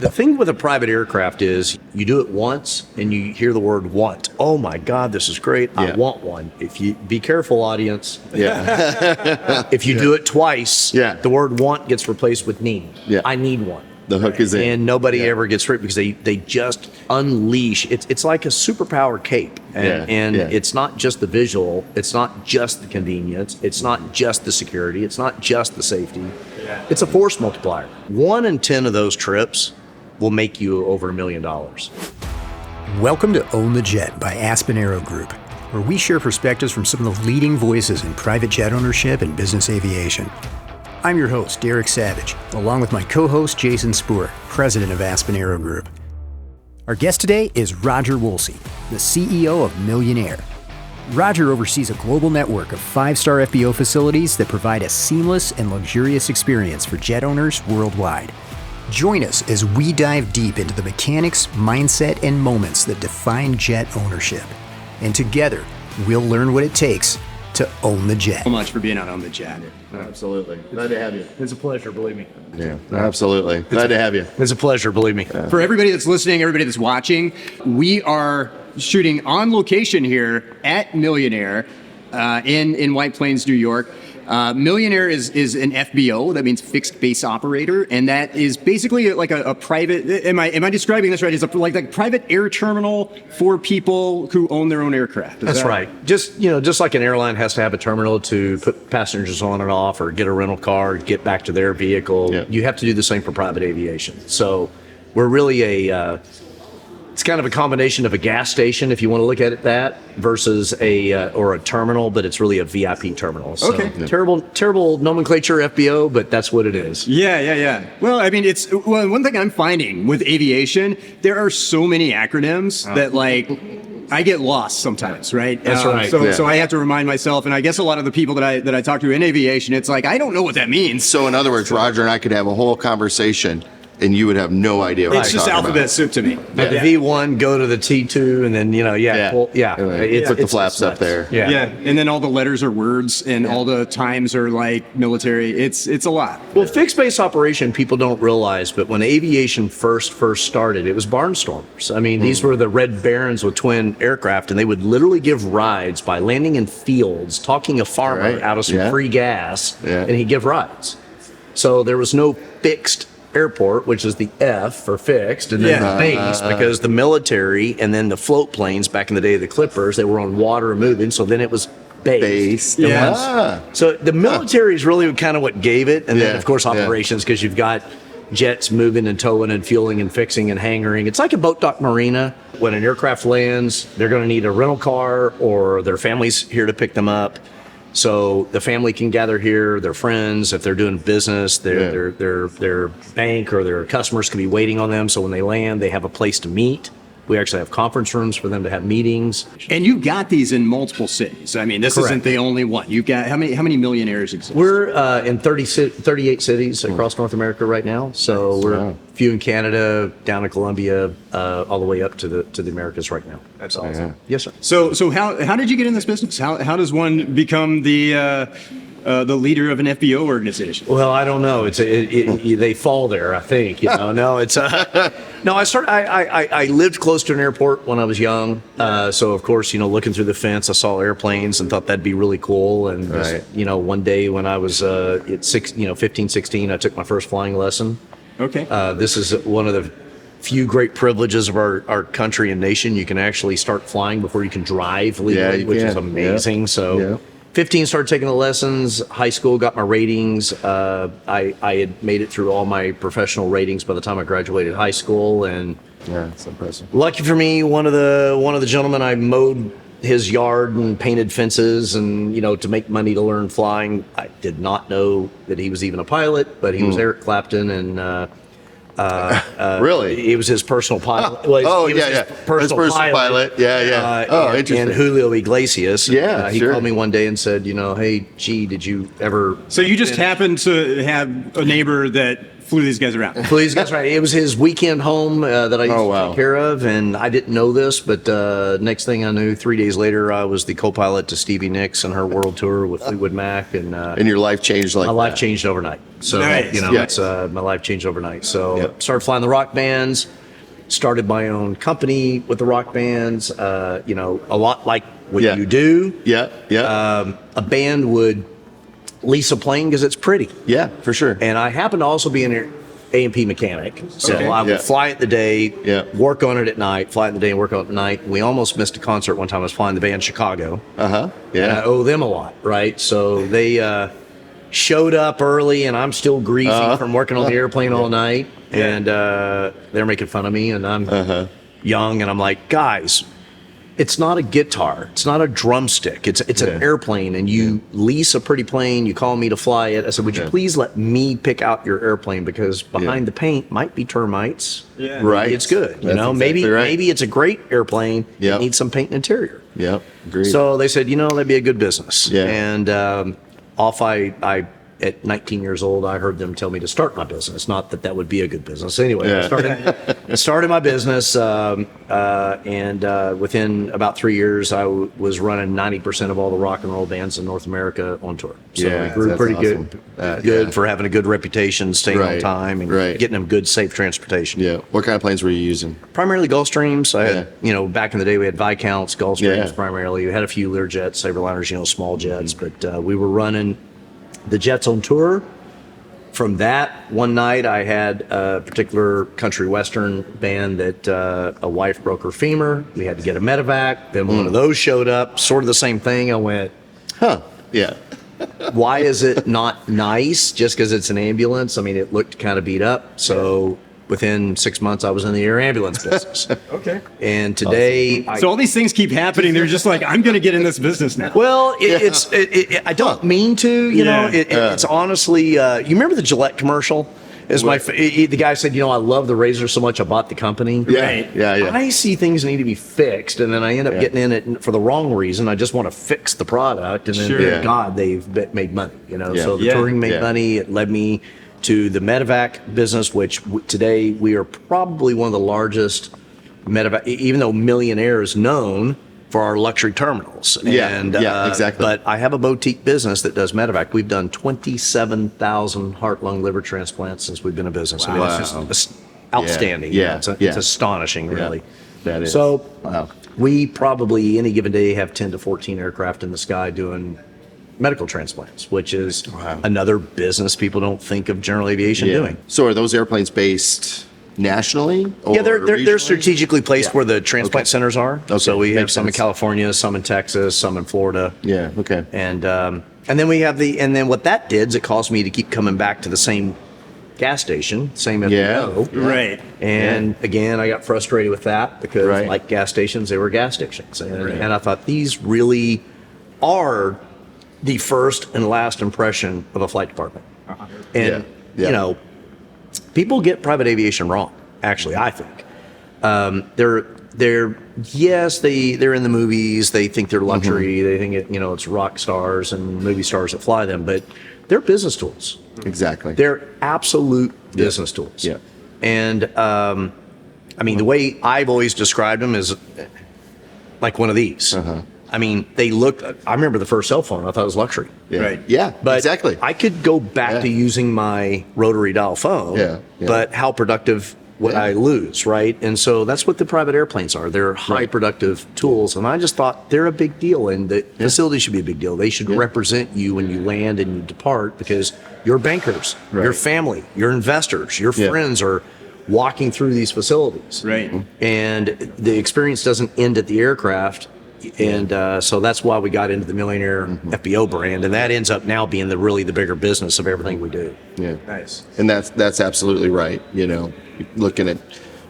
The thing with a private aircraft is you do it once and you hear the word want. Oh my God, this is great. I want one. If you be careful, audience. If you do it twice, the word want gets replaced with need. I need one. The hook is in. And nobody ever gets rid because they just unleash. It's like a superpower cape. And it's not just the visual. It's not just the convenience. It's not just the security. It's not just the safety. It's a force multiplier. 1 in 10 of those trips will make you over $1 million. Welcome to Own the Jet by Aspen Aero Group, where we share perspectives from some of the leading voices in private jet ownership and business aviation. I'm your host, Derek Savage, along with my co-host, Jason Spoor, president of Aspen Aero Group. Our guest today is Roger Woolsey, the CEO of Millionaire. Roger oversees a global network of 5-star FBO facilities that provide a seamless and luxurious experience for jet owners worldwide. Join us as we dive deep into the mechanics, mindset, and moments that define jet ownership. And together, we'll learn what it takes to own the jet. So much for being on Own the Jet. Absolutely. Glad to have you. It's a pleasure, believe me. Yeah, absolutely. Glad to have you. It's a pleasure, believe me. For everybody that's listening, everybody that's watching, we are shooting on location here at Millionaire in White Plains, New York. Millionaire is an FBO, that means fixed base operator, and that is basically like a private. Am I describing this right? It's like a private air terminal for people who own their own aircraft. That's right. Just like an airline has to have a terminal to put passengers on and off, or get a rental car, get back to their vehicle. You have to do the same for private aviation. So we're really it's kind of a combination of a gas station, if you want to look at it that, versus or a terminal, but it's really a VIP terminal. So terrible nomenclature, FBO, but that's what it is. Yeah. Well, I mean, one thing I'm finding with aviation, there are so many acronyms that I get lost sometimes, right? That's right. So I have to remind myself, and I guess a lot of the people that I talk to in aviation, it's like, I don't know what that means. So in other words, Roger and I could have a whole conversation and you would have no idea what it's just alphabet soup to me. The V1, go to the T2, and then, put the flaps up there. And then all the letters are words, and all the times are like military. It's a lot. Well, fixed base operation, people don't realize, but when aviation first started, it was barnstormers. I mean, these were the Red Barons with twin aircraft, and they would literally give rides by landing in fields, talking a farmer out of some free gas, and he'd give rides. So there was no fixed airport, which is the F for fixed, and then the base, because the military and then the float planes back in the day of the Clippers, they were on water and moving, so then it was base. So the military is really kind of what gave it, and then of course operations, because you've got jets moving and towing and fueling and fixing and hangaring. It's like a boat dock marina. When an aircraft lands, they're going to need a rental car, or their family's here to pick them up. So the family can gather here, their friends, if they're doing business, their bank or their customers can be waiting on them. So when they land, they have a place to meet. We actually have conference rooms for them to have meetings. And you've got these in multiple cities. I mean, this isn't the only one. You've got, how many Millionaires exist? We're in 38 cities across North America right now. So we're a few in Canada, down to Colombia, all the way up to the Americas right now. That's awesome. Yes, sir. So how did you get in this business? How does one become the leader of an FBO organization? Well, I don't know. They fall there, I think. No, it's no. I lived close to an airport when I was young, so of course, looking through the fence, I saw airplanes and thought that'd be really cool. And one day when I was at 15, 16, I took my first flying lesson. Okay. This is one of the few great privileges of our country and nation. You can actually start flying before you can drive legally, which is amazing. So. 15, started taking the lessons. High school, got my ratings. I had made it through all my professional ratings by the time I graduated high school, and it's impressive. Lucky for me, one of the gentlemen, I mowed his yard and painted fences, and to make money to learn flying. I did not know that he was even a pilot, but he was Eric Clapton, and really? He was his personal pilot. His personal pilot. Interesting. And Julio Iglesias. He called me one day and said, hey, gee, did you ever... So you just happened to have a neighbor that flew these guys around. Please, that's right. It was his weekend home that I used to take care of, and I didn't know this, but next thing I knew, 3 days later, I was the co-pilot to Stevie Nicks and her world tour with Fleetwood Mac, and your life changed like my life that. changed overnight. So Nice. it's my life changed overnight. So started flying the rock bands, started my own company with the rock bands. A lot like what you do. A band would lease a plane because it's pretty. Yeah, for sure. And I happen to also be an A&P mechanic. So I would fly it the day, work on it at night, fly it in the day and work on it at night. We almost missed a concert one time. I was flying the band Chicago. And I owe them a lot, right? So they showed up early, and I'm still greasy from working on the airplane all night. And they're making fun of me, and I'm young, and I'm like, guys, it's not a guitar. It's not a drumstick. It's an airplane, and you lease a pretty plane. You call me to fly it. I said, would you please let me pick out your airplane, because behind the paint might be termites. Right. It's good. That's maybe exactly right. maybe it's a great airplane. It needs some paint and interior. Agreed. So they said, that'd be a good business. Yeah. And off I at 19 years old, I heard them tell me to start my business. Not that would be a good business. Anyway, I started my business, and within about 3 years, I was running 90% of all the rock and roll bands in North America on tour. So we grew pretty good for having a good reputation, staying on time, and getting them good, safe transportation. What kind of planes were you using? Primarily Gulfstreams. I had, back in the day, we had Viscounts, Gulfstreams primarily. We had a few Learjets, Saberliners, small jets, but we were running the jets on tour. From that, one night I had a particular country western band that a wife broke her femur. We had to get a Medevac. Then one of those showed up, sort of the same thing. I went, why is it not nice just because it's an ambulance? I mean, it looked kind of beat up. So within 6 months, I was in the air ambulance business. And today, So all these things keep happening. They're just like, I'm going to get in this business now. well, I don't mean to, it's honestly, you remember the Gillette commercial? The guy said, I love the razor so much I bought the company. I see things need to be fixed, and then I end up getting in it for the wrong reason. I just want to fix the product, and then thank God they've made money. So the touring made money. It led me to the Medevac business, which today we are probably one of the largest Medevac, even though Millionaire is known for our luxury terminals. Exactly. But I have a boutique business that does Medevac. We've done 27,000 heart, lung, liver transplants since we've been in business. Wow. I mean, it's just outstanding. It's astonishing, really. That is. So we probably, any given day, have 10 to 14 aircraft in the sky doing medical transplants, which is another business people don't think of general aviation doing. So are those airplanes based nationally? Or they're strategically placed where the transplant centers are. So we have Makes some in sense. California, some in Texas, some in Florida. And And then we have and then what that did is it caused me to keep coming back to the same gas station, same FBO. Right. And again, I got frustrated with that because like gas stations, they were gas stations. And I thought these really are the first and last impression of a flight department. And, people get private aviation wrong, actually, I think. They're in the movies, they think they're luxury, they think it's rock stars and movie stars that fly them, but they're business tools. Exactly. They're absolute business tools. And I mean, the way I've always described them is like one of these. I mean, they look. I remember the first cell phone. I thought it was luxury. But exactly. I could go back to using my rotary dial phone. But how productive would I lose, right? And so that's what the private airplanes are. They're high productive tools. And I just thought they're a big deal, and the facility should be a big deal. They should represent you when you land and you depart, because your bankers, your family, your investors, your friends are walking through these facilities. And the experience doesn't end at the aircraft. And so that's why we got into the Millionaire FBO brand, and that ends up now being really the bigger business of everything we do. Nice. And that's absolutely right. Looking at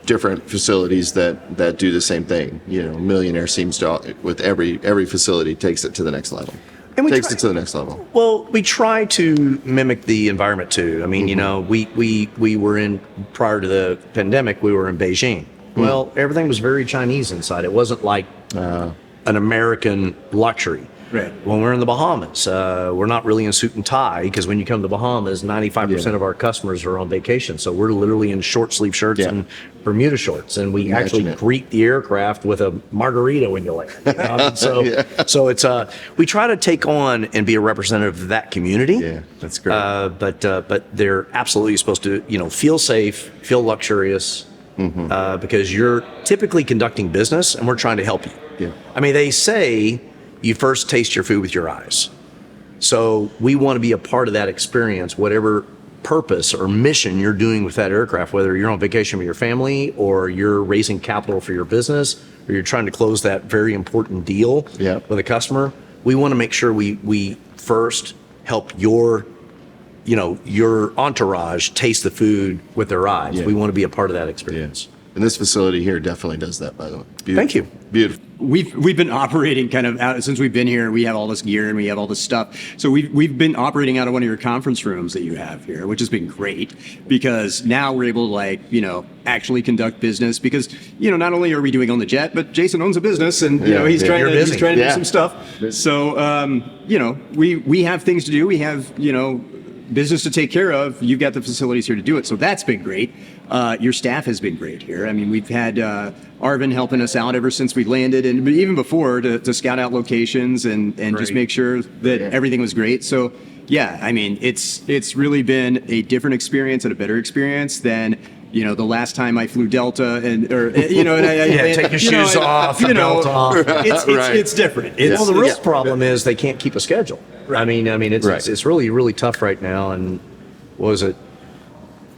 different facilities that do the same thing. Millionaire seems to, with every facility, takes it to the next level. And we takes it to the next level. Well, we try to mimic the environment too. I mean, we were in, prior to the pandemic, we were in Beijing. Well, everything was very Chinese inside. It wasn't like an American luxury. Right. When we're in the Bahamas, we're not really in suit and tie, because when you come to the Bahamas, 95% of our customers are on vacation. So we're literally in short sleeve shirts and Bermuda shorts, and we actually greet the aircraft with a margarita when you land. You know? So, so it's we try to take on and be a representative of that community. Yeah, that's great. But they're absolutely supposed to, feel safe, feel luxurious, because you're typically conducting business, and we're trying to help you. Yeah. I mean, they say you first taste your food with your eyes. So we want to be a part of that experience, whatever purpose or mission you're doing with that aircraft, whether you're on vacation with your family, or you're raising capital for your business, or you're trying to close that very important deal with a customer. We want to make sure we first help your entourage taste the food with their eyes. We want to be a part of that experience. And this facility here definitely does that, by the way. Beautiful. Thank you. Beautiful. We've been operating kind of out since we've been here. We have all this gear and we have all this stuff. So we've been operating out of one of your conference rooms that you have here, which has been great, because now we're able to actually conduct business, because not only are we doing On the Jet, but Jason owns a business, and he's trying to do some stuff. So we have things to do. We have business to take care of. You've got the facilities here to do it. So that's been great. Your staff has been great here. I mean, we've had Arvin helping us out ever since we landed, and even before, to scout out locations and just make sure that everything was great. So I mean, it's really been a different experience and a better experience than the last time I flew Delta, take your shoes off, the belt off. It's different. Well, the real problem is they can't keep a schedule. I mean, it's really, really tough right now. And what was it?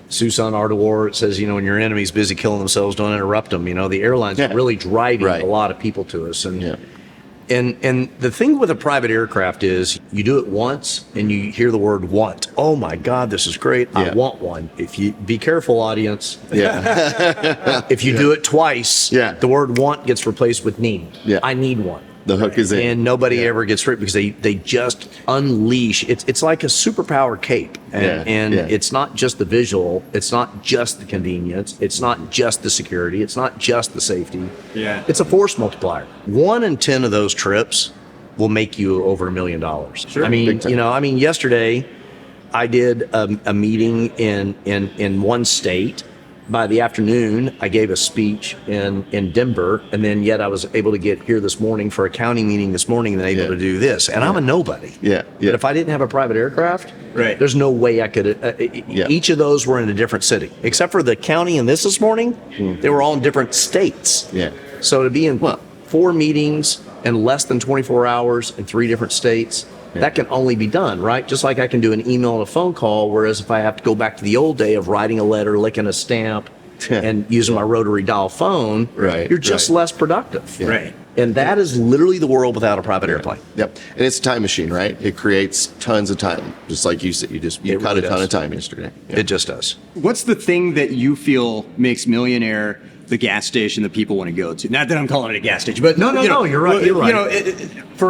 Susan Art of War, it says, when your enemy's busy killing themselves, don't interrupt them. The airlines are really driving a lot of people to us. And the thing with a private aircraft is you do it once and you hear the word want. Oh my God, this is great. I want one. If you be careful, audience. If you do it twice, the word want gets replaced with need. I need one. The hook is in. And nobody ever gets rid, because they just unleash. It's like a superpower cape. And it's not just the visual. It's not just the convenience. It's not just the security. It's not just the safety. It's a force multiplier. 1 in 10 of those trips will make you over $1 million. Sure. I mean, yesterday I did a meeting in one state. By the afternoon, I gave a speech in Denver, and then yet I was able to get here this morning for a county meeting this morning, and able to do this. And I'm a nobody. But if I didn't have a private aircraft, there's no way I could. Each of those were in a different city, except for the county and this morning. They were all in different states. So to be in 4 meetings in less than 24 hours in 3 different states. That can only be done, right? Just like I can do an email and a phone call, whereas if I have to go back to the old day of writing a letter, licking a stamp, and using my rotary dial phone, you're just less productive. And that is literally the world without a private airplane. And it's a time machine, right? It creates tons of time. Just like you said, you cut a ton of time yesterday. It just does. What's the thing that you feel makes Millionaire the gas station that people want to go to? Not that I'm calling it a gas station, but no, you're right. You're right.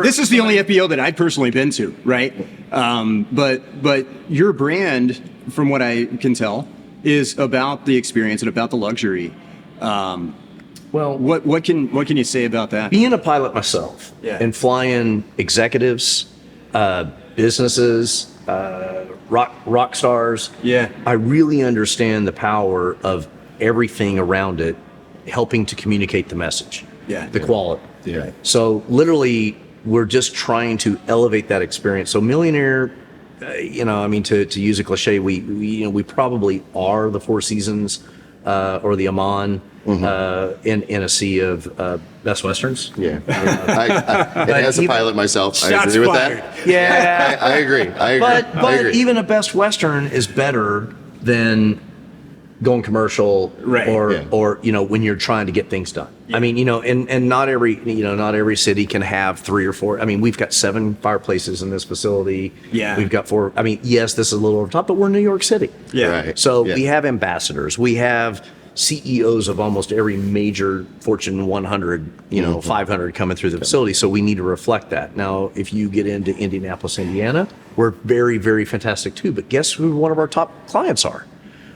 This is the only FBO that I've personally been to, right? But your brand, from what I can tell, is about the experience and about the luxury. Well, what can you say about that? Being a pilot myself and flying executives, businesses, rock stars, I really understand the power of everything around it helping to communicate the message, the quality. So literally, we're just trying to elevate that experience. So Millionaire, to use a cliche, we probably are the Four Seasons or the Aman in a sea of Best Westerns. As a pilot myself, I agree with that. I agree. But even a Best Western is better than going commercial, or when you're trying to get things done. I mean, and not every city can have 3 or 4. I mean, we've got 7 fireplaces in this facility. We've got 4. I mean, yes, this is a little over top, but we're in New York City. So we have ambassadors. We have CEOs of almost every major Fortune 100, 500 coming through the facility. So we need to reflect that. Now, if you get into Indianapolis, Indiana, we're very, very fantastic too. But guess who one of our top clients are?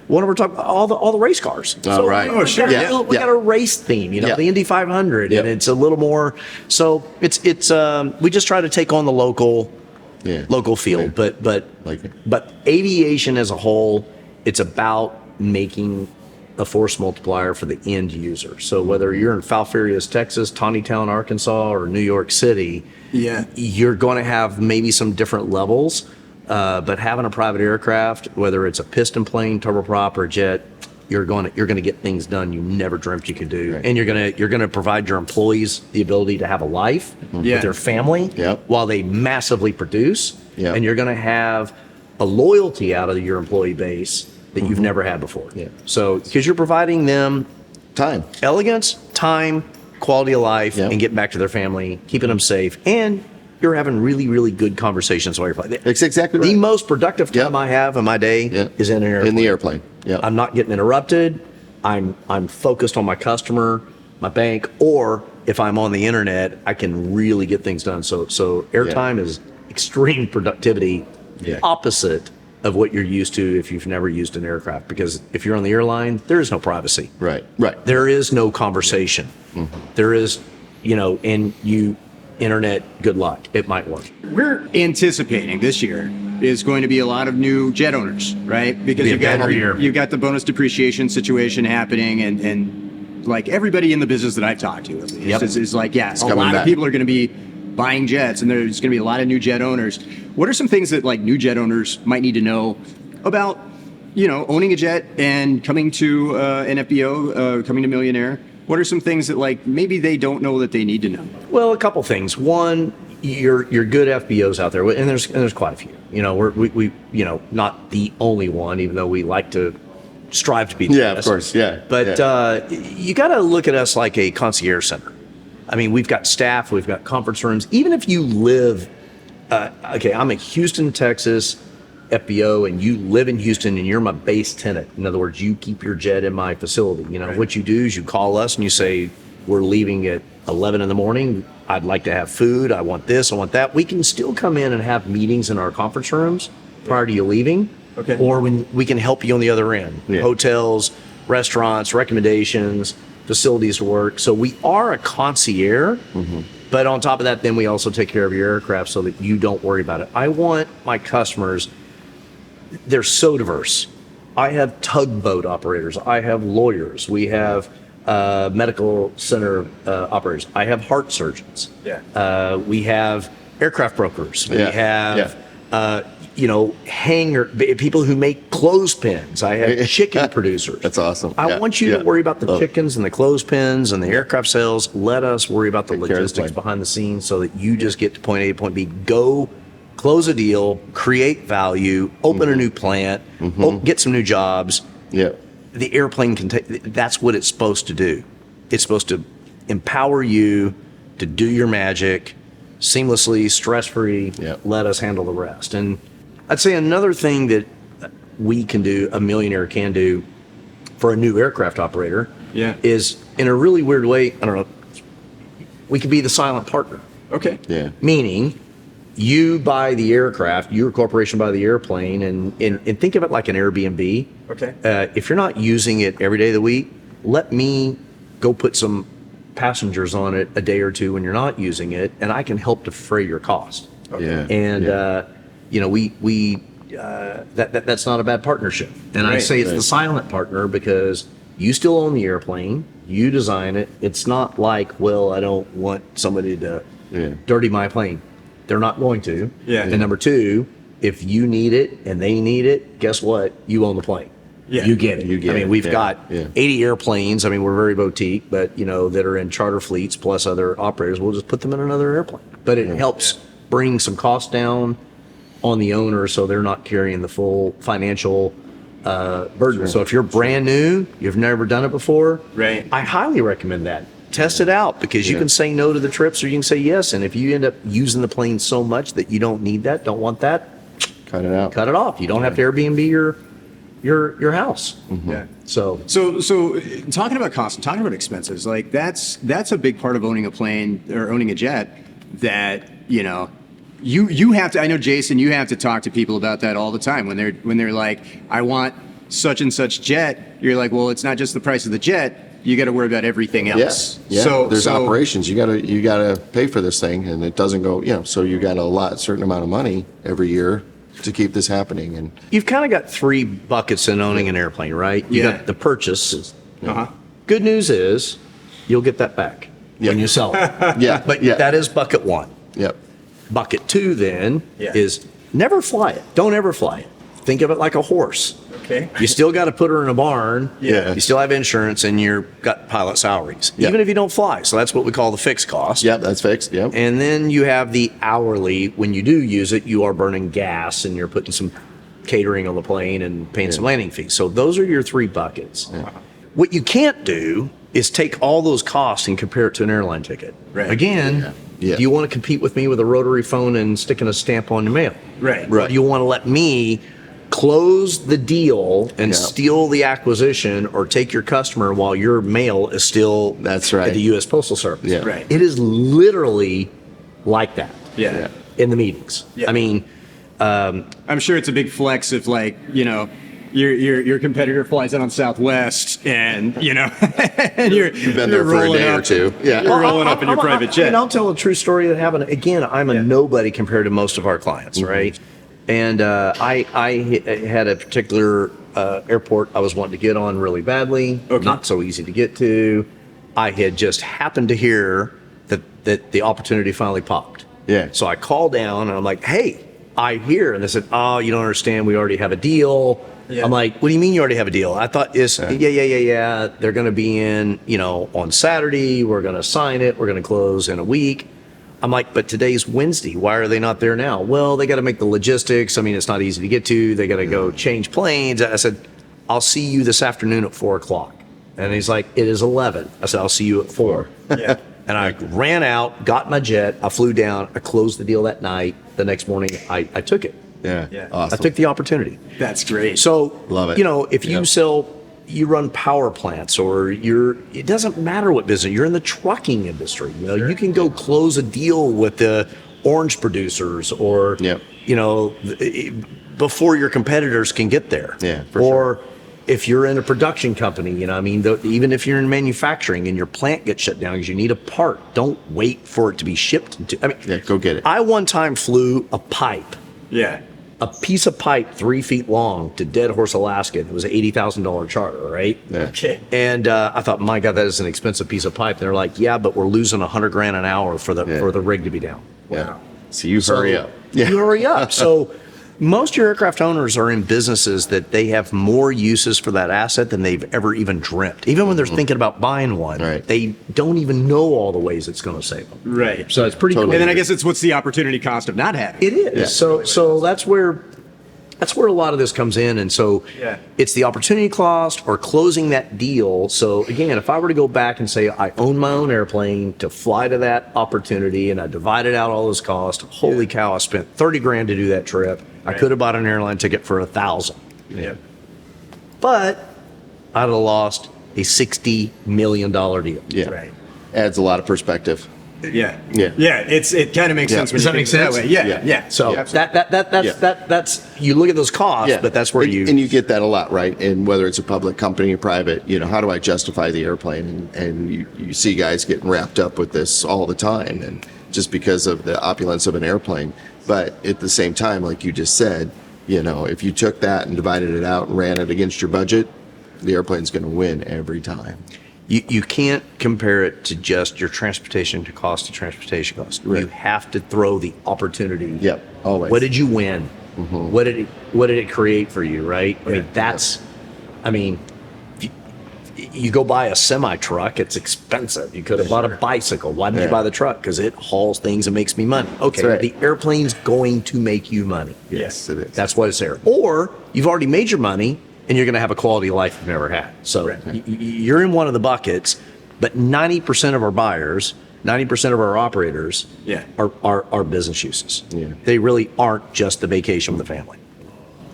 one of our talk all the race cars. Oh, right. we sure. we got a race theme, Yeah. the Indy 500, Yeah. and it's a little more. So it's we just try to take on the local field, but Like it. but aviation as a whole, it's about making a force multiplier for the end user. So whether you're in Falfurrias, Texas, Town, Arkansas, or New York City, you're going to have maybe some different levels. But having a private aircraft, whether it's a piston plane, turboprop, or a jet, you're going to get things done you never dreamt you could do, Right. and you're going to provide your employees the ability to have a life with their family Yep. while they massively produce, Yep. and you're going to have a loyalty out of your employee base that you've never had before. Yeah. So because you're providing them Time. elegance, time, quality of life, Yep. and getting back to their family, keeping them safe, and you're having really, really good conversations while you're flying. That's exactly The right. most productive time Yep. I have in my day Yep. is in an airplane. In the airplane. Yeah. I'm not getting interrupted. I'm focused on my customer, my bank, or if I'm on the internet, I can really get things done. So airtime is extreme productivity, Yeah. opposite of what you're used to if you've never used an aircraft. Because if you're on the airline, there is no privacy. Right. Right. There is no conversation. There is, and internet, good luck. It might work. We're anticipating this year is going to be a lot of new jet owners, right? Because Be a banner year. you've got the bonus depreciation situation happening, and like everybody in the business that I've talked to at least Yep. is like, a coming lot back. of people are going to be buying jets, and there's going to be a lot of new jet owners. What are some things that like new jet owners might need to know about, owning a jet and coming to an FBO, coming to Millionaire? What are some things that like maybe they don't know that they need to know? Well, a couple things. One, you're good FBOs out there, and there's quite a few. We not the only one, even though we like to strive to be the Yeah, of best. course. Yeah. But you got to look at us like a concierge center. I mean, we've got staff, we've got conference rooms. Even if you live, I'm in Houston, Texas, FBO, and you live in Houston, and you're my base tenant. In other words, you keep your jet in my facility. What you do is you call us and you say, we're leaving at 11 in the morning. I'd like to have food. I want this. I want that. We can still come in and have meetings in our conference rooms prior to you leaving. Okay. Or when we can help you on the other end. Yeah. Hotels, restaurants, recommendations, facilities to work. So we are a concierge. But on top of that, then we also take care of your aircraft so that you don't worry about it. I want my customers, they're so diverse. I have tugboat operators. I have lawyers. We have medical center operators. I have heart surgeons. We have aircraft brokers. We Yeah. have, hangar people who make clothespins. I have chicken producers. That's awesome. I Yeah. want you Yeah. to worry about the Oh. chickens and the clothespins and the aircraft sales. Let us worry about the Take care of the logistics plane. behind the scenes so that you just get to point A to point B. Go close a deal, create value, open a new plant, get some new jobs. Yeah. The airplane can take, that's what it's supposed to do. It's supposed to empower you to do your magic seamlessly, stress-free. Yeah. Let us handle the rest. And I'd say another thing that we can do, a Millionaire can do for a new aircraft operator is, in a really weird way, I don't know, we could be the silent partner. Okay. Yeah. Meaning, you buy the aircraft, your corporation buy the airplane, and think of it like an Airbnb. Okay. If you're not using it every day of the week, let me go put some passengers on it a day or two when you're not using it, and I can help defray your cost. Yeah. And yeah. That's not a bad partnership. And I Right, say it's right. the silent partner because you still own the airplane, you design it. It's not like, well, I don't want somebody to dirty my plane. They're not going to. Yeah. And number two, if you need it and they need it, guess what? You own the plane. Yeah. You get it. You get I mean, it. we've Yeah. got Yeah. 80 airplanes. I mean, we're very boutique, but that are in charter fleets plus other operators. We'll just put them in another airplane. But it helps bring some costs down on the owner so they're not carrying the full financial burden. So if you're brand new, you've never done it before, Right. I highly recommend that. Test it out because you Yeah. can say no to the trips or you can say yes. And if you end up using the plane so much that you don't need that, don't want that, Cut it out. cut it off. You don't have to Airbnb your house. Yeah. So So talking about costs and talking about expenses, like that's a big part of owning a plane or owning a jet that, you have to, I know Jason, you have to talk to people about that all the time when they're like, I want such and such jet, you're like, well, it's not just the price of the jet. You got to worry about everything else. Yeah. So there's operations. You gotta pay for this thing, and it doesn't go. So you got a certain amount of money every year to keep this happening. And You've kind of got three buckets in owning an airplane, right? You Yeah. got the purchase. Uh-huh. Good news is you'll get that back when you sell it. But that is bucket one. Yep. Bucket two then Yeah. is never fly it. Don't ever fly it. Think of it like a horse. Okay. You still got to put her in a barn. Yeah. You still have insurance and you've got pilot salaries, Yeah. even if you don't fly. So that's what we call the fixed cost. Yep. That's fixed. Yep. And then you have the hourly. When you do use it, you are burning gas and you're putting some catering on the plane and paying some landing fees. So those are your three buckets. What you can't do is take all those costs and compare it to an airline ticket. Right. Again, Yeah. do you want to compete with me with a rotary phone and sticking a stamp on your mail? Right. Or do you want to let me close the deal and Yeah. steal the acquisition or take your customer while your mail is still That's right. at the U.S. Postal Service? Yeah. Right. It is literally like that Yeah. in the meetings. Yeah. I mean, I'm sure it's a big flex if, like, your competitor flies in on Southwest and, and You've been there for a day or two. Yeah. You're rolling up in your private jet. And I'll tell a true story that happened. Again, I'm a nobody compared to most of our clients, right? And I had a particular airport I was wanting to get on really badly, not so easy to get to. I had just happened to hear that the opportunity finally popped. Yeah. So I called down and I'm like, hey, I hear. And they said, oh, you don't understand. We already have a deal. Yeah. I'm like, what do you mean you already have a deal? I thought yeah. They're going to be in, on Saturday. We're going to sign it. We're going to close in a week. I'm like, but today's Wednesday. Why are they not there now? Well, they got to make the logistics. I mean, it's not easy to get to. They got to go change planes. I said, I'll see you this afternoon at 4:00. And he's like, it is 11. I said, I'll see you at 4. Yeah. And I ran out, got my jet. I flew down. I closed the deal that night. The next morning, I took it. Yeah. Yeah. Awesome. I took the opportunity. That's great. So, Love it. If you you run power plants or it doesn't matter what business, you're in the trucking industry. You can go close a deal with the orange producers or, Yep. before your competitors can get there. Yeah, for or if you're in a production company, even if you're in manufacturing and your plant gets shut down because you need a part, don't wait for it to be shipped. Yeah, go get it. I one time flew a pipe. Yeah. A piece of pipe 3 feet long to Dead Horse, Alaska. It was an $80,000 charter, right? Yeah. Okay. And I thought, my God, that is an expensive piece of pipe. They're like, yeah, but we're losing $100,000 an hour for the rig to be down. Yeah. So you hurry up. Yeah. You hurry up. So most of your aircraft owners are in businesses that they have more uses for that asset than they've ever even dreamt. Even when they're thinking about buying one, Right. they don't even know all the ways it's going to save them. Right. So it's pretty Totally. cool. And then I guess what's the opportunity cost of not having It is. Yeah. So that's where a lot of this comes in. And so it's the opportunity cost or closing that deal. So again, if I were to go back and say I own my own airplane to fly to that opportunity and I divided out all those costs, holy cow, I spent $30,000 to do that trip. I could have bought an airline ticket for $1,000. Yeah. But I'd have lost a $60 million deal. Yeah. Right. Adds a lot of perspective. Yeah. Yeah. Yeah. It kind of makes Yeah. sense when Does you that make think it sense? that way. Yeah. Yeah. Yeah. So Yeah. that's you look at those costs, but that's where and, you and you get that a lot, right? And whether it's a public company or private, how do I justify the airplane? And you see guys getting wrapped up with this all the time, and just because of the opulence of an airplane. But at the same time, like you just said, if you took that and divided it out and ran it against your budget, the airplane's going to win every time. You can't compare it to just your transportation to cost of transportation cost. Right. You have to throw the opportunity. Yep, always. What did you win? What did it create for you? Right. I mean, you go buy a semi truck, it's expensive. You could have bought a bicycle. Why did you buy the truck? Because it hauls things and makes me money. Okay, right. the airplane's going to make you money. Yes, it is. That's what it's there. Or you've already made your money and you're going to have a quality of life you've never had. So you're in one of the buckets, but 90% of our buyers, 90% of our operators are business uses. Yeah. They really aren't just the vacation with the family.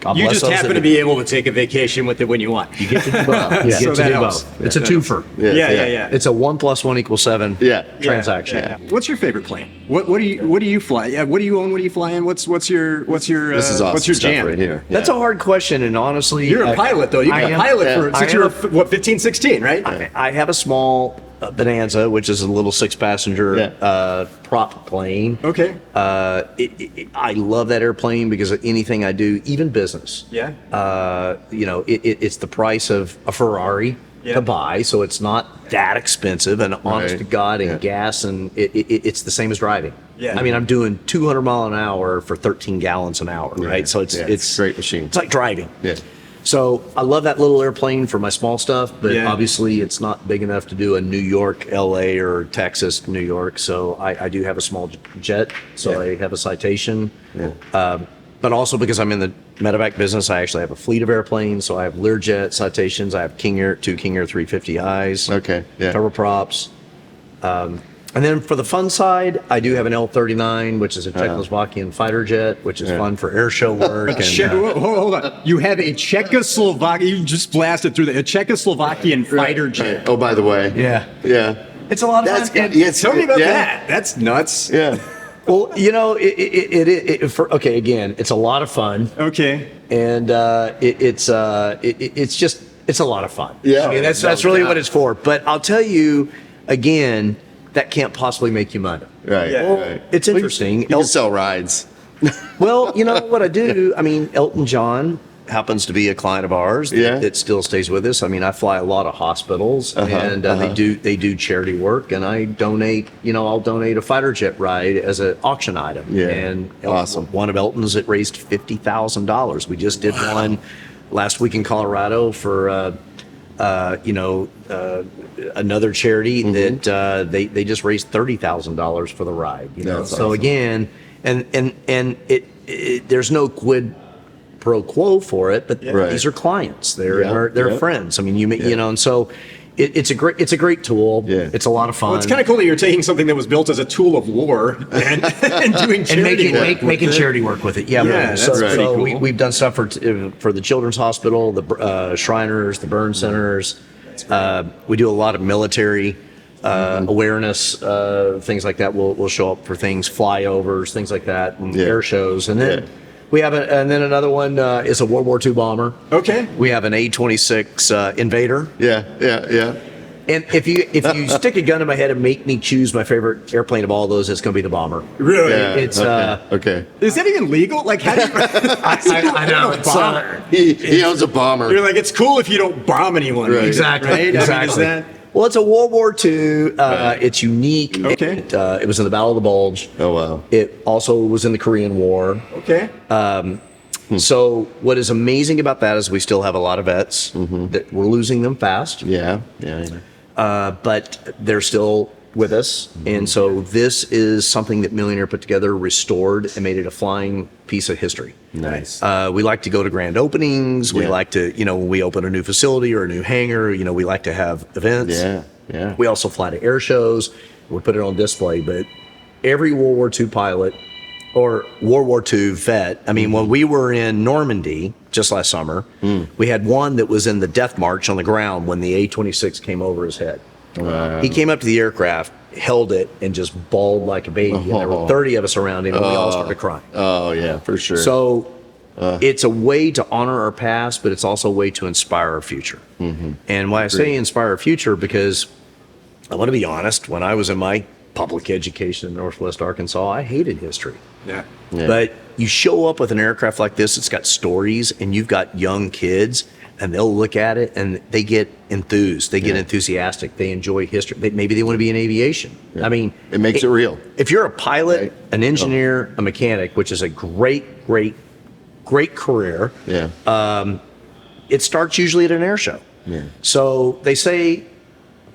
God You bless just those happen that to do. be able to take a vacation with it when you want. You get to do both. You So get to that do helps. both. It's a twofer. Yeah. It's a 1 + 1 = 7 Yeah. transaction. Yeah. What's your favorite plane? What do you fly? Yeah, what do you own? What do you fly in? What's your This is awesome what's your stuff jam? right here. That's a hard question, and honestly, You're a pilot though. You've been a pilot since you were 15, 16, right? I have a small Bonanza, which is a little 6-passenger prop plane. Okay. I love that airplane because anything I do, even business. Yeah. It's the price of a Ferrari to buy, so it's not that expensive. And honest to God, and gas, and it's the same as driving. Yeah. I mean, I'm doing 200 mile an hour for 13 gallons an hour, right? So it's a great machine. It's like driving. Yeah. So I love that little airplane for my small stuff, but obviously it's not big enough to do a New York, LA, or Texas, New York. So I do have a small jet. So I have a Citation. But also because I'm in the Medevac business, I actually have a fleet of airplanes. So I have Learjet, Citations. I have two King Air 350Is. Okay. Yeah. Turboprops. And then for the fun side, I do have an L-39, which is a Czechoslovakian fighter jet, which is fun for air show work. Hold on. You have a Czechoslovakian. You just blasted through a Czechoslovakian fighter jet. Oh, by the way. Yeah. Yeah. It's a lot of fun. Tell me about that. That's nuts. Yeah. Well, again, it's a lot of fun. Okay. And it's a lot of fun. Yeah. I mean, that's really what it's for. But I'll tell you, again, that can't possibly make you money. Right. Yeah. Well, Right. it's interesting. You can sell rides. Well, you know what I do? I mean, Elton John happens to be a client of ours that still stays with us. I mean, I fly a lot of hospitals, and they do charity work, and I donate. I'll donate a fighter jet ride as an auction item. Yeah. And Awesome. One of Elton's, it raised $50,000. We just did one last week in Colorado for another charity that they just raised $30,000 for the ride. That's So awesome. again, and it there's no quid pro quo for it, but these are clients. They're friends. I mean, and so it's a great tool. Yeah. It's a lot of fun. Well, it's kind of cool that you're taking something that was built as a tool of war and doing charity and making charity work with it. Yeah, that's pretty so cool. we've done stuff for the Children's Hospital, the Shriners, the burn centers. We do a lot of military awareness, things like that. We'll show up for things, flyovers, things like that, and air shows, and then. We have and then another one is a World War II bomber. Okay. We have an A-26 Invader. Yeah. And if you stick a gun in my head and make me choose my favorite airplane of all those, it's going to be the bomber. Really? Yeah. It's okay. Is that even legal? Like, how do you? I know. It's bomber. He owns a bomber. You're like, it's cool if you don't bomb anyone. Right. Exactly. Right? I mean, Exactly. is that? Well, it's a World War II. It's unique. Okay. It was in the Battle of the Bulge. Oh wow. It also was in the Korean War. Okay. So what is amazing about that is we still have a lot of vets that we're losing them fast. Yeah. But they're still with us. And so this is something that Millionaire put together, restored, and made it a flying piece of history. Nice. We like to go to grand openings. We like to, when we open a new facility or a new hangar, we like to have events. Yeah. We also fly to air shows. We put it on display. But every World War II pilot or World War II vet, I mean, when we were in Normandy just last summer, we had one that was in the death march on the ground when the A-26 came over his head. He came up to the aircraft, held it, and just bawled like a baby. And there were 30 of us around him, and we all started crying. Oh yeah, for sure. So it's a way to honor our past, but it's also a way to inspire our future. And why I say inspire our future, because I want to be honest, when I was in my public education in Northwest Arkansas, I hated history. Yeah. But you show up with an aircraft like this, it's got stories, and you've got young kids, and they'll look at it and they get enthused. They get enthusiastic. They enjoy history. Maybe they want to be in aviation. I mean, it makes it real. If you're a pilot, an engineer, a mechanic, which is a great career, it starts usually at an air show. Yeah. So they say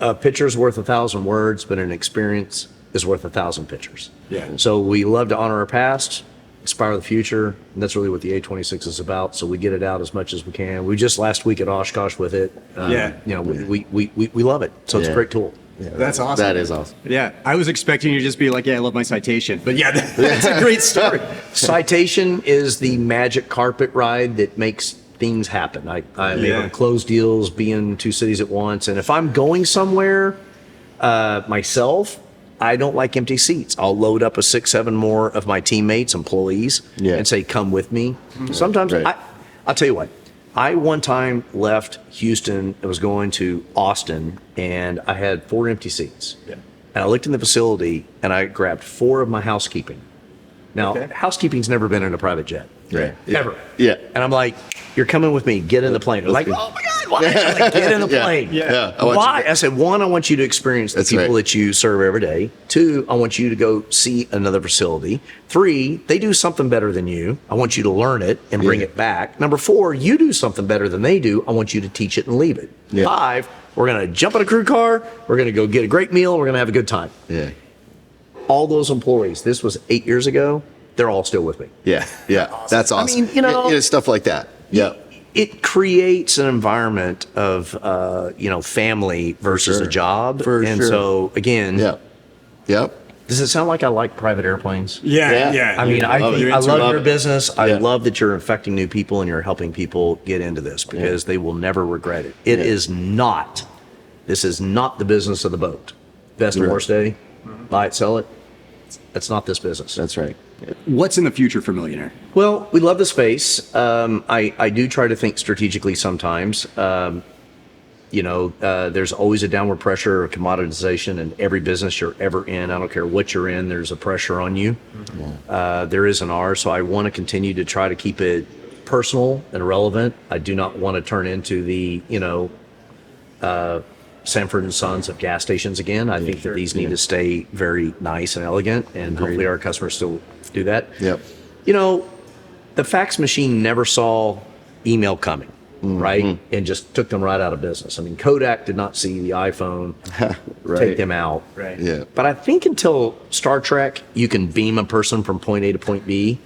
a picture's worth 1,000 words, but an experience is worth 1,000 pictures. Yeah. So we love to honor our past, inspire the future, and that's really what the A-26 is about. So we get it out as much as we can. We just last week at Oshkosh with it. We love it. So it's a great tool. Yeah, That's awesome. That is awesome. Yeah, I was expecting you to just be like, yeah, I love my citation. But yeah, that's a great story. Citation is the magic carpet ride that makes things happen. I'm able to close deals, be in 2 cities at once. And if I'm going somewhere myself, I don't like empty seats. I'll load up 6, 7 more of my teammates, employees, and say, come with me. Sometimes, I'll tell you what, I one time left Houston, I was going to Austin, and I had 4 empty seats. Yeah. And I looked in the facility, and I grabbed 4 of my housekeeping. Now, housekeeping's never been in a private jet. Right. Ever. Yeah. And I'm like, you're coming with me, get in the plane. They're like, oh my God, why? I'm like, get in the plane. Why? I said, 1, I want you to experience the people that you serve every day. 2, I want you to go see another facility. 3, they do something better than you. I want you to learn it and bring it back. Number 4, you do something better than they do. I want you to teach it and leave it. 5, we're going to jump in a crew car. We're going to go get a great meal. We're going to have a good time. Yeah. All those employees, this was 8 years ago, they're all still with me. Yeah. That's awesome. I mean, stuff like that. Yeah. It creates an environment of, family versus a job. So again, does it sound like I like private airplanes? Yeah. I mean, I love your business. I Yeah. love that you're infecting new people and you're helping people get into this because they will never regret it. It is not, this is not the business of the boat. Best and worst day, buy it, sell it. That's not this business. That's right. What's in the future for Millionaire? Well, we love the space. I do try to think strategically sometimes. There's always a downward pressure or commoditization in every business you're ever in. I don't care what you're in, there's a pressure on you. There is in ours. So I want to continue to try to keep it personal and relevant. I do not want to turn into the, Sanford and Sons of gas stations again. I think that these need to stay very nice and elegant, and hopefully our customers still do that. Yep. The fax machine never saw email coming, right? And just took them right out of business. I mean, Kodak did not see the iPhone take them out. Right. Yeah. But I think until Star Trek, you can beam a person from point A to point B.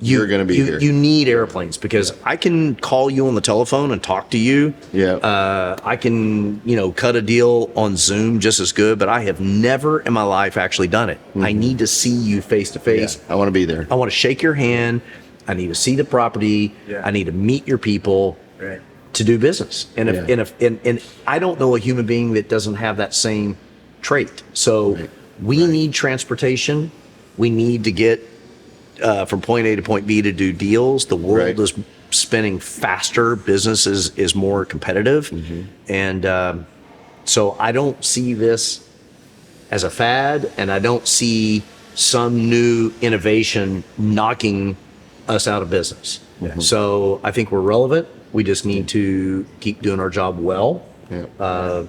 You're going to be here. You need airplanes because I can call you on the telephone and talk to you. Yeah. I can, cut a deal on Zoom just as good, but I have never in my life actually done it. I need to see you face to face. I want to be there. I want to shake your hand. I need to see the property. I need to meet your people to do business. And if I don't know a human being that doesn't have that same trait. So we need transportation. We need to get from point A to point B to do deals. The world is spinning faster. Business is more competitive. And so I don't see this as a fad, and I don't see some new innovation knocking us out of business. So I think we're relevant. We just need to keep doing our job well. So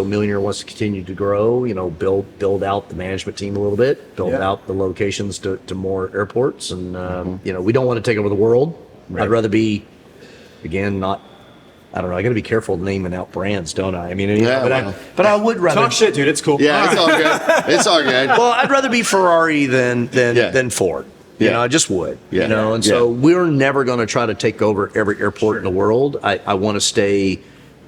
Millionaire wants to continue to grow, build out the management team a little bit, build out the locations to more airports. And, we don't want to take over the world. I'd rather be, again, I don't know, I got to be careful naming out brands, don't I? I mean, but I would rather. Talk shit, dude. It's cool. Yeah, it's all good. It's all good. Well, I'd rather be Ferrari than Ford. I just would. So we're never going to try to take over every airport in the world. I want to stay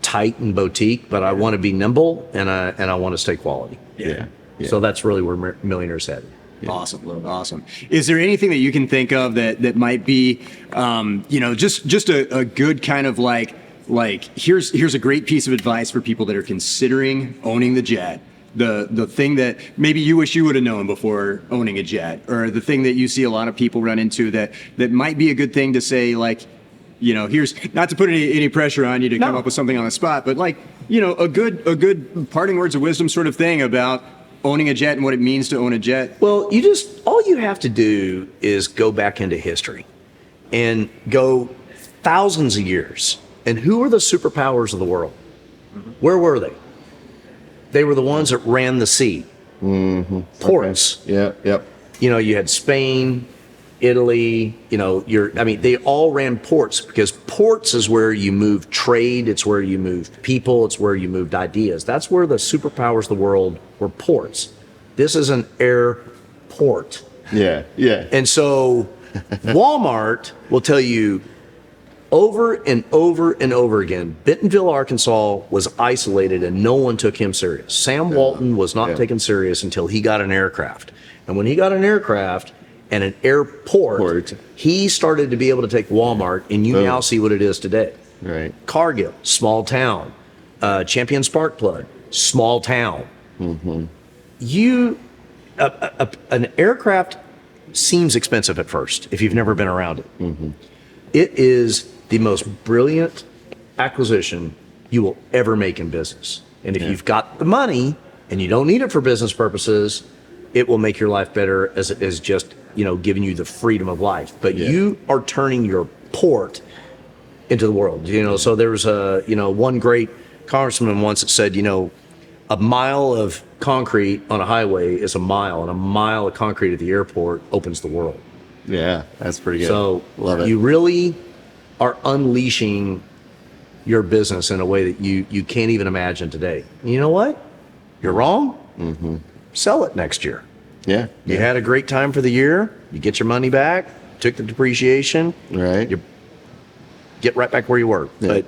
tight and boutique, but I want to be nimble and I want to stay quality. So that's really where Millionaire's headed. Awesome. Is there anything that you can think of that might be, just a good kind of like here's a great piece of advice for people that are considering owning the jet? The thing that maybe you wish you would have known before owning a jet, or the thing that you see a lot of people run into that might be a good thing to say, like, here's, not to put any pressure on you to come up with something on the spot, but like, a good parting words of wisdom sort of thing about owning a jet and what it means to own a jet. Well, all you have to do is go back into history and go thousands of years. And who were the superpowers of the world? Where were they? They were the ones that ran the sea. Ports. Okay. Yep. You had Spain, Italy, they all ran ports because ports is where you move trade. It's where you moved people. It's where you moved ideas. That's where the superpowers of the world were ports. This is an airport. Yeah. And so Walmart will tell you, over and over and over again, Bentonville, Arkansas was isolated and no one took him serious. Sam Walton was not taken serious until he got an aircraft. And when he got an aircraft and an airport, he started to be able to take Walmart, and you now see what it is today. Right. Cargill, small town. Champion Spark Plug, small town. An aircraft seems expensive at first if you've never been around it. It is the most brilliant acquisition you will ever make in business. And if you've got the money and you don't need it for business purposes, it will make your life better as it is just, giving you the freedom of life. But you are turning your port into the world. So there's one great congressman once that said, a mile of concrete on a highway is a mile, and a mile of concrete at the airport opens the world. Yeah, that's pretty good. So love it. You really are unleashing your business in a way that you can't even imagine today. And you know what? You're wrong. Sell it next year. Yeah. You had a great time for the year. You get your money back. Took the depreciation. Right. You get right back where you were. Yeah. But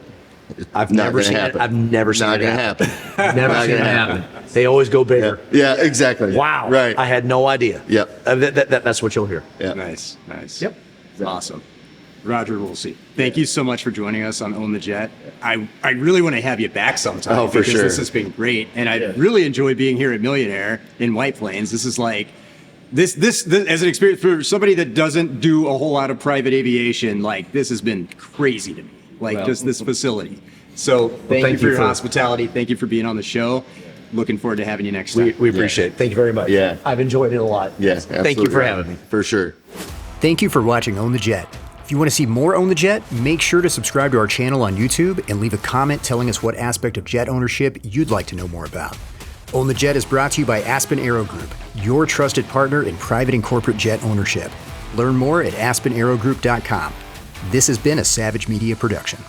I've Not never gonna seen happen. it. I've never seen Not it gonna happen. happen. Never Not seen it gonna happen. They always go bigger. Yeah, exactly. Wow. Right. I had no idea. Yep. That's what you'll hear. Yeah. Nice. Yep. Awesome. Roger Woolsey, thank you so much for joining us on Own the Jet. I really want to have you back sometime. Oh, for because sure. This has been great, and I really enjoy being here at Millionaire in White Plains. This is like this as an experience for somebody that doesn't do a whole lot of private aviation. Like, this has been crazy to me. Like, just this facility. So thank you for your hospitality. Thank you for being on the show. Looking forward to having you next time. We appreciate it. Thank you very much. Yeah. I've enjoyed it a lot. Yes. Thank you for having me. For sure. Thank you for watching Own the Jet. If you want to see more Own the Jet, make sure to subscribe to our channel on YouTube and leave a comment telling us what aspect of jet ownership you'd like to know more about. Own the Jet is brought to you by Aspen Aero Group, your trusted partner in private and corporate jet ownership. Learn more at aspenaerogroup.com. This has been a Savage Media production.